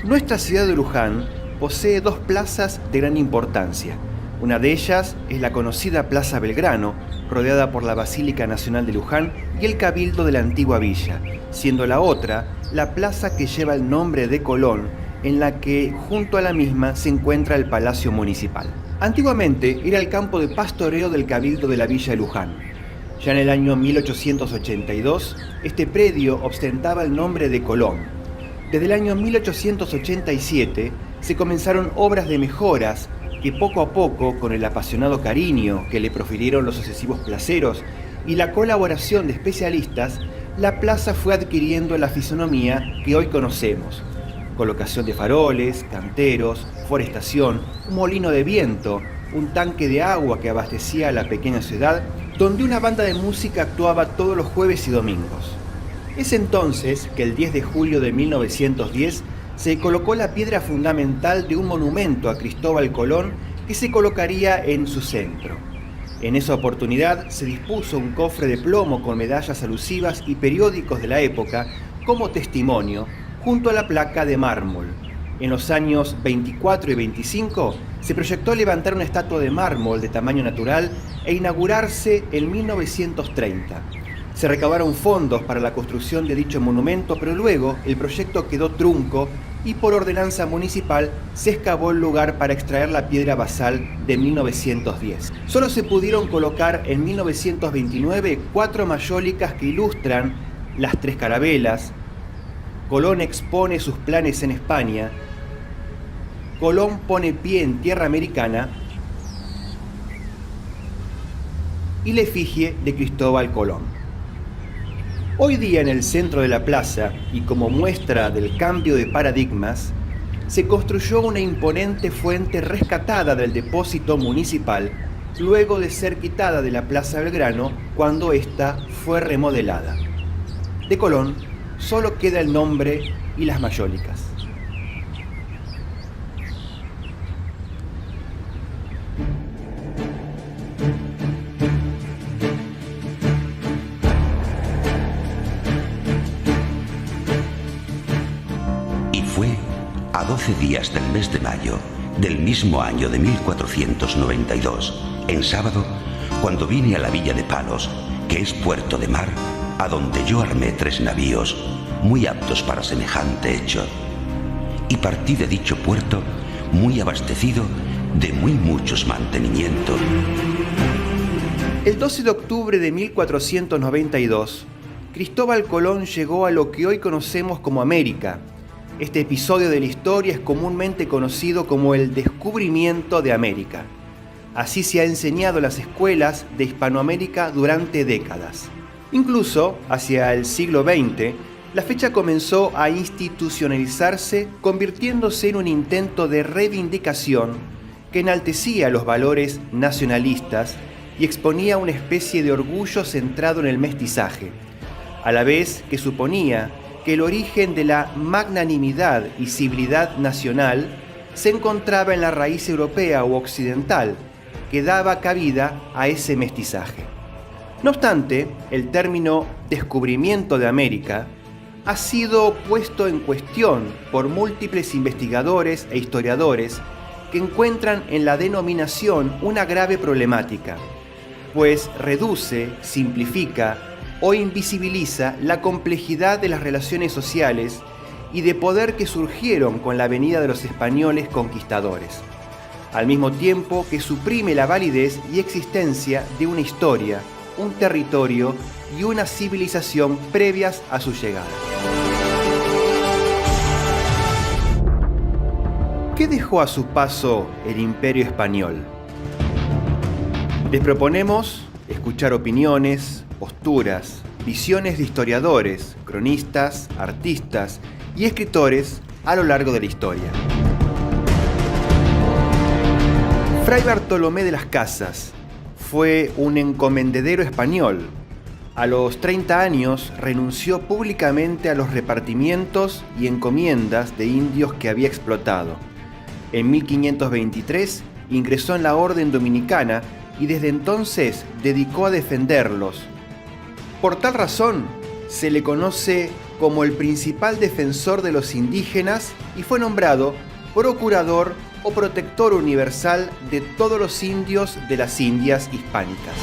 Nuestra ciudad de Luján posee dos plazas de gran importancia. Una de ellas es la conocida Plaza Belgrano, rodeada por la Basílica Nacional de Luján y el Cabildo de la antigua villa, siendo la otra la plaza que lleva el nombre de Colón, en la que junto a la misma se encuentra el Palacio Municipal. Antiguamente era el campo de pastoreo del Cabildo de la villa de Luján. Ya en el año 1882, este predio ostentaba el nombre de Colón. Desde el año 1887 se comenzaron obras de mejoras que poco a poco, con el apasionado cariño que le profirieron los sucesivos placeros y la colaboración de especialistas, la plaza fue adquiriendo la fisonomía que hoy conocemos. Colocación de faroles, canteros, forestación, un molino de viento, un tanque de agua que abastecía a la pequeña ciudad, donde una banda de música actuaba todos los jueves y domingos. Es entonces que el 10 de julio de 1910 se colocó la piedra fundamental de un monumento a Cristóbal Colón que se colocaría en su centro. En esa oportunidad se dispuso un cofre de plomo con medallas alusivas y periódicos de la época como testimonio, junto a la placa de mármol. En los años 24 y 25 se proyectó levantar una estatua de mármol de tamaño natural e inaugurarse en 1930. Se recabaron fondos para la construcción de dicho monumento, pero luego el proyecto quedó trunco y por ordenanza municipal se excavó el lugar para extraer la piedra basal de 1910. Solo se pudieron colocar en 1929 4 mayólicas que ilustran las 3 carabelas. Colón expone sus planes en España. Colón pone pie en tierra americana. Y la efigie de Cristóbal Colón. Hoy día en el centro de la plaza, y como muestra del cambio de paradigmas, se construyó una imponente fuente rescatada del depósito municipal, luego de ser quitada de la Plaza Belgrano cuando ésta fue remodelada. De Colón solo queda el nombre y las mayólicas. Fue a 12 días del mes de mayo del mismo año de 1492, en sábado, cuando vine a la villa de Palos, que es puerto de mar, a donde yo armé 3 navíos, muy aptos para semejante hecho, y partí de dicho puerto muy abastecido de muy muchos mantenimientos. El 12 de octubre de 1492, Cristóbal Colón llegó a lo que hoy conocemos como América. Este episodio de la historia es comúnmente conocido como el descubrimiento de América. Así se ha enseñado en las escuelas de Hispanoamérica durante décadas. Incluso, hacia el siglo XX, la fecha comenzó a institucionalizarse, convirtiéndose en un intento de reivindicación que enaltecía los valores nacionalistas y exponía una especie de orgullo centrado en el mestizaje, a la vez que suponía que el origen de la magnanimidad y civilidad nacional se encontraba en la raíz europea u occidental, que daba cabida a ese mestizaje. No obstante, el término descubrimiento de América ha sido puesto en cuestión por múltiples investigadores e historiadores que encuentran en la denominación una grave problemática, pues reduce, simplifica o invisibiliza la complejidad de las relaciones sociales y de poder que surgieron con la venida de los españoles conquistadores, al mismo tiempo que suprime la validez y existencia de una historia, un territorio y una civilización previas a su llegada. ¿Qué dejó a su paso el Imperio Español? Les proponemos escuchar opiniones, posturas, visiones de historiadores, cronistas, artistas y escritores a lo largo de la historia. Fray Bartolomé de las Casas fue un encomendero español. A los 30 años renunció públicamente a los repartimientos y encomiendas de indios que había explotado. En 1523 ingresó en la Orden Dominicana y desde entonces dedicó a defenderlos. Por tal razón, se le conoce como el principal defensor de los indígenas y fue nombrado procurador o protector universal de todos los indios de las Indias hispánicas.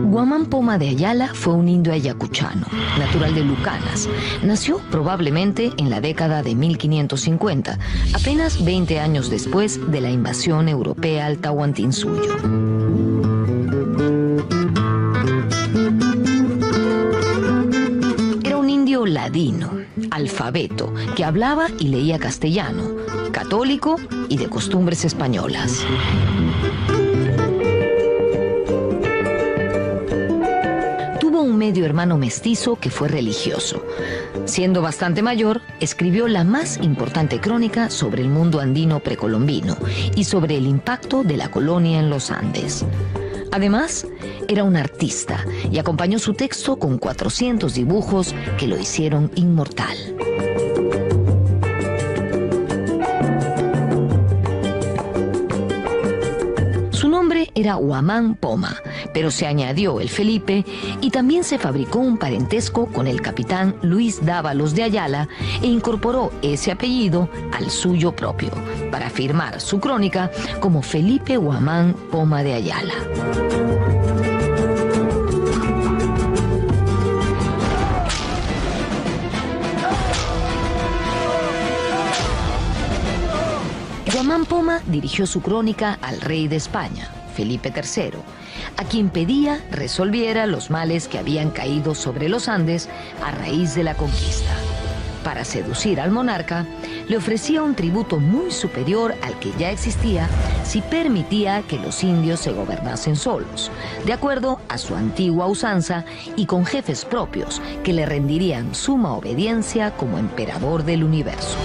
Guamán Poma de Ayala fue un indio ayacuchano, natural de Lucanas. Nació probablemente en la década de 1550, apenas 20 años después de la invasión europea al Tahuantinsuyo. Era un indio ladino, alfabeto, que hablaba y leía castellano, católico y de costumbres españolas. Un medio hermano mestizo que fue religioso. Siendo bastante mayor, escribió la más importante crónica sobre el mundo andino precolombino y sobre el impacto de la colonia en los Andes. Además, era un artista y acompañó su texto con 400 dibujos que lo hicieron inmortal. Su nombre era Guamán Poma, pero se añadió el Felipe y también se fabricó un parentesco con el capitán Luis Dávalos de Ayala e incorporó ese apellido al suyo propio para firmar su crónica como Felipe Guamán Poma de Ayala. Guamán Poma dirigió su crónica al rey de España, Felipe III, a quien pedía resolviera los males que habían caído sobre los Andes a raíz de la conquista. Para seducir al monarca, le ofrecía un tributo muy superior al que ya existía si permitía que los indios se gobernasen solos, de acuerdo a su antigua usanza y con jefes propios que le rendirían suma obediencia como emperador del universo.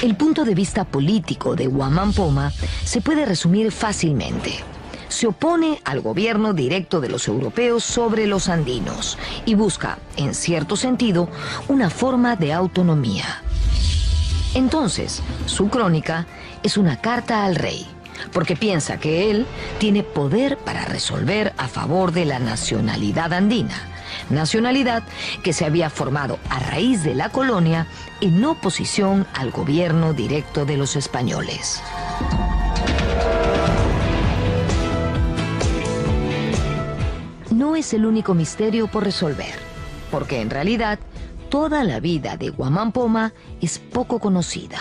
El punto de vista político de Guamán Poma se puede resumir fácilmente. Se opone al gobierno directo de los europeos sobre los andinos y busca, en cierto sentido, una forma de autonomía. Entonces, su crónica es una carta al rey, porque piensa que él tiene poder para resolver a favor de la nacionalidad andina. Nacionalidad que se había formado a raíz de la colonia en oposición al gobierno directo de los españoles. No es el único misterio por resolver, porque en realidad toda la vida de Guamán Poma es poco conocida.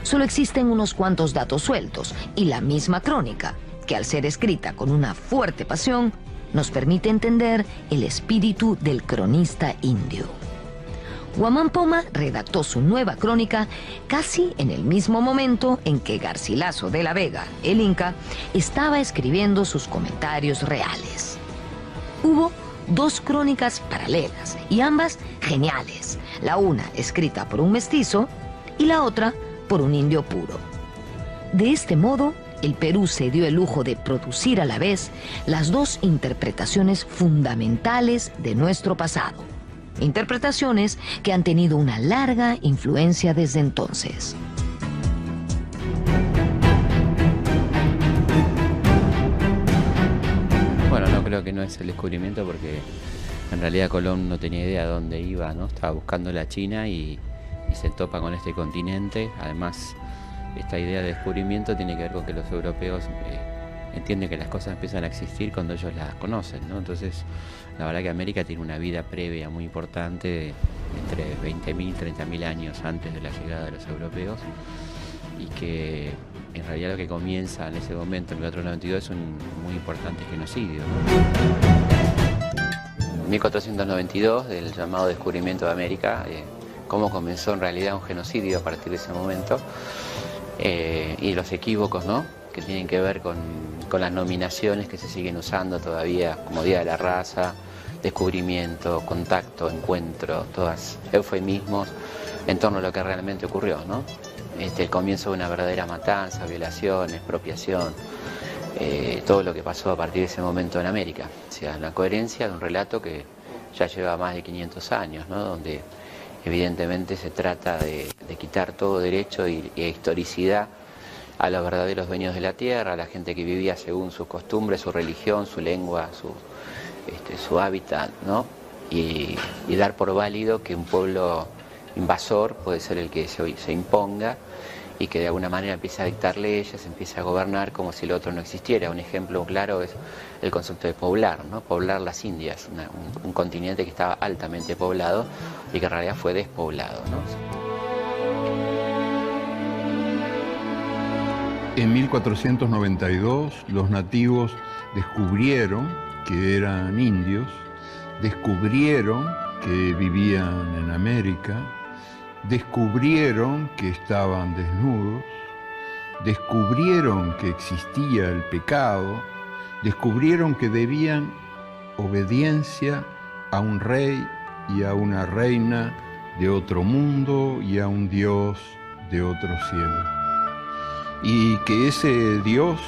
Solo existen unos cuantos datos sueltos y la misma crónica, que al ser escrita con una fuerte pasión, nos permite entender el espíritu del cronista indio. Guamán Poma redactó su nueva crónica casi en el mismo momento en que Garcilaso de la Vega, el Inca, estaba escribiendo sus comentarios reales. Hubo dos crónicas paralelas y ambas geniales, la una escrita por un mestizo y la otra por un indio puro. De este modo, el Perú se dio el lujo de producir a la vez las dos interpretaciones fundamentales de nuestro pasado. Interpretaciones que han tenido una larga influencia desde entonces. Bueno, no creo que no es el descubrimiento porque en realidad Colón no tenía idea de dónde iba, ¿no? Estaba buscando la China y se topa con este continente. Además, esta idea de descubrimiento tiene que ver con que los europeos entienden que las cosas empiezan a existir cuando ellos las conocen, ¿no? Entonces, la verdad que América tiene una vida previa muy importante, entre 20.000 y 30.000 años antes de la llegada de los europeos, y que en realidad lo que comienza en ese momento, en 1492, es un muy importante genocidio, ¿no? 1492, del llamado descubrimiento de América, cómo comenzó en realidad un genocidio a partir de ese momento. Y los equívocos, ¿no?, que tienen que ver con las nominaciones que se siguen usando todavía, como Día de la Raza, descubrimiento, contacto, encuentro, todas eufemismos en torno a lo que realmente ocurrió, ¿no? el comienzo de una verdadera matanza, violación, expropiación, todo lo que pasó a partir de ese momento en América. O sea, la coherencia de un relato que ya lleva más de 500 años, ¿no? Donde evidentemente se trata de quitar todo derecho e historicidad a los verdaderos dueños de la tierra, a la gente que vivía según sus costumbres, su religión, su lengua, su hábitat, ¿no? Y dar por válido que un pueblo invasor puede ser el que se imponga y que de alguna manera empieza a dictar leyes, empieza a gobernar como si el otro no existiera. Un ejemplo claro es el concepto de poblar, ¿no? Poblar las Indias, un continente que estaba altamente poblado y que en realidad fue despoblado, ¿no? En 1492 los nativos descubrieron que eran indios, descubrieron que vivían en América, descubrieron que estaban desnudos, descubrieron que existía el pecado, descubrieron que debían obediencia a un rey y a una reina de otro mundo y a un Dios de otro cielo. Y que ese Dios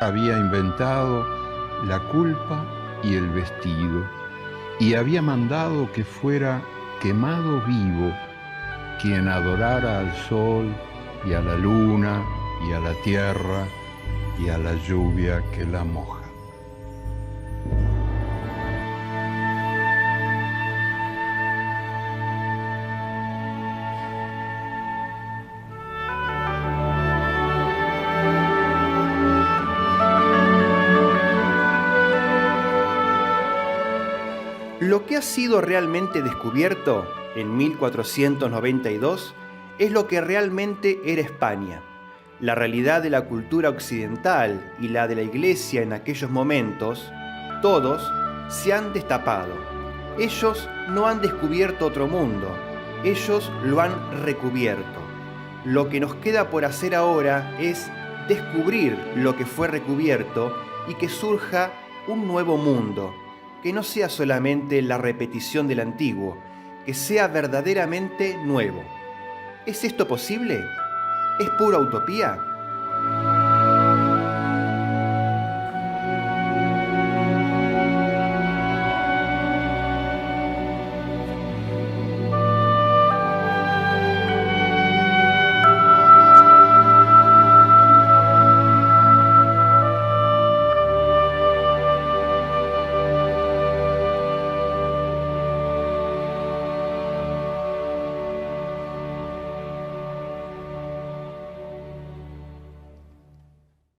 había inventado la culpa y el vestido, y había mandado que fuera quemado vivo quien adorara al sol y a la luna y a la tierra y a la lluvia que la moja. Lo que ha sido realmente descubierto en 1492 es lo que realmente era España. La realidad de la cultura occidental y la de la Iglesia en aquellos momentos, todos se han destapado. Ellos no han descubierto otro mundo, ellos lo han recubierto. Lo que nos queda por hacer ahora es descubrir lo que fue recubierto y que surja un nuevo mundo, que no sea solamente la repetición del antiguo, que sea verdaderamente nuevo. ¿Es esto posible? ¿Es pura utopía?